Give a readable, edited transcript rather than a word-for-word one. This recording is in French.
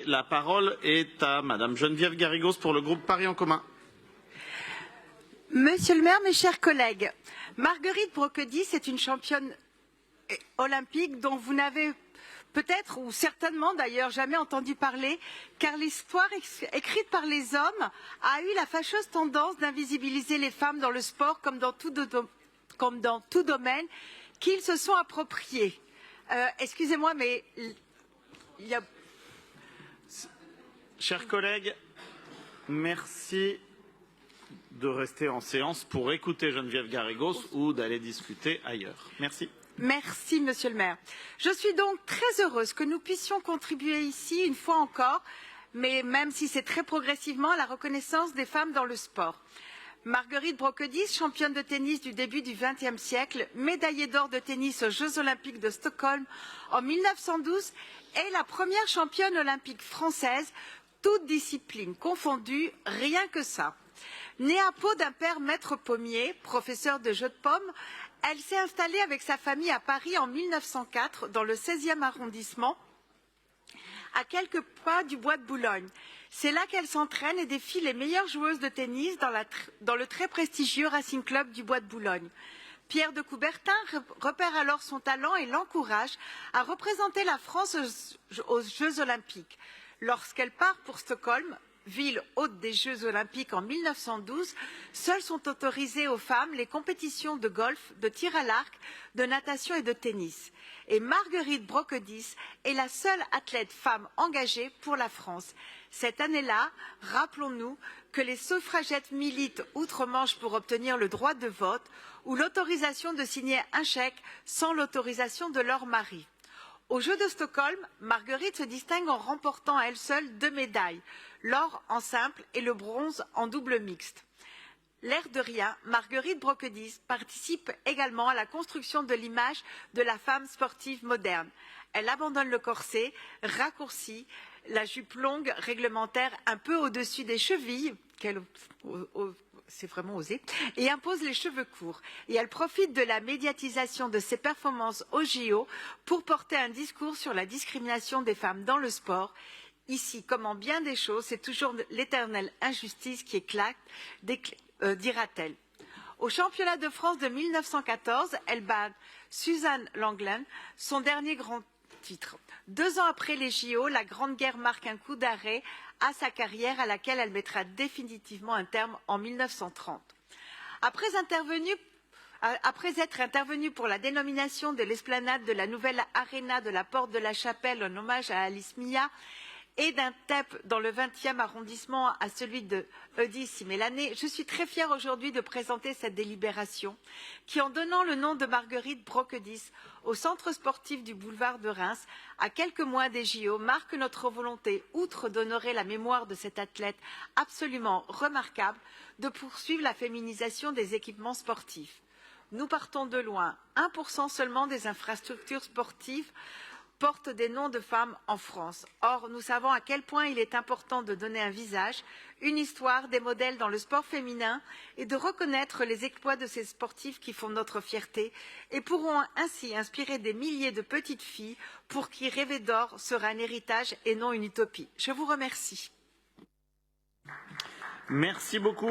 la parole est à Madame Geneviève Garrigos pour le groupe Paris en commun. Monsieur le maire, mes chers collègues, Marguerite Broquedis est une championne olympique dont vous n'avez peut-être ou certainement d'ailleurs jamais entendu parler, car l'histoire écrite par les hommes a eu la fâcheuse tendance d'invisibiliser les femmes dans le sport comme dans tout domaine qu'ils se sont appropriés. Excusez-moi, mais il y a... Chers collègues, merci de rester en séance pour écouter Geneviève Garrigos ou d'aller discuter ailleurs. Merci. Merci, Monsieur le maire. Je suis donc très heureuse que nous puissions contribuer ici, une fois encore, mais même si c'est très progressivement, à la reconnaissance des femmes dans le sport. Marguerite Broquedis, championne de tennis du début du XXe siècle, médaillée d'or de tennis aux Jeux olympiques de Stockholm en 1912, est la première championne olympique française, toutes disciplines confondues, rien que ça. Née à Pau d'un père maître pommier, professeur de jeu de pommes, elle s'est installée avec sa famille à Paris en 1904, dans le 16e arrondissement, à quelques pas du bois de Boulogne. C'est là qu'elle s'entraîne et défie les meilleures joueuses de tennis dans le très prestigieux Racing Club du bois de Boulogne. Pierre de Coubertin repère alors son talent et l'encourage à représenter la France aux Jeux olympiques. Lorsqu'elle part pour Stockholm, ville hôte des Jeux olympiques en 1912, seules sont autorisées aux femmes les compétitions de golf, de tir à l'arc, de natation et de tennis. Et Marguerite Broquedis est la seule athlète femme engagée pour la France. Cette année-là, rappelons-nous que les suffragettes militent outre-Manche pour obtenir le droit de vote ou l'autorisation de signer un chèque sans l'autorisation de leur mari. Aux Jeux de Stockholm, Marguerite se distingue en remportant à elle seule 2 médailles, l'or en simple et le bronze en double mixte. L'air de rien, Marguerite Broquedis participe également à la construction de l'image de la femme sportive moderne. Elle abandonne le corset, raccourcit la jupe longue réglementaire un peu au-dessus des chevilles, c'est vraiment osé, et impose les cheveux courts. Et elle profite de la médiatisation de ses performances au JO pour porter un discours sur la discrimination des femmes dans le sport. Ici, comme en bien des choses, c'est toujours l'éternelle injustice qui éclate, dira-t-elle. Au championnat de France de 1914, elle bat Suzanne Lenglen, son dernier grand titre. 2 ans après les JO, la Grande Guerre marque un coup d'arrêt à sa carrière à laquelle elle mettra définitivement un terme en 1930. Après être intervenue pour la dénomination de l'esplanade de la nouvelle Arena de la Porte de la Chapelle en hommage à Alice Mia et d'un TEP dans le 20e arrondissement à celui de Eudis Mélané, je suis très fière aujourd'hui de présenter cette délibération qui, en donnant le nom de Marguerite Broquedis au centre sportif du boulevard de Reims, à quelques mois des JO, marque notre volonté, outre d'honorer la mémoire de cette athlète absolument remarquable, de poursuivre la féminisation des équipements sportifs. Nous partons de loin. 1% seulement des infrastructures sportives portent des noms de femmes en France. Or, nous savons à quel point il est important de donner un visage, une histoire, des modèles dans le sport féminin et de reconnaître les exploits de ces sportifs qui font notre fierté et pourront ainsi inspirer des milliers de petites filles pour qui rêver d'or sera un héritage et non une utopie. Je vous remercie. Merci beaucoup.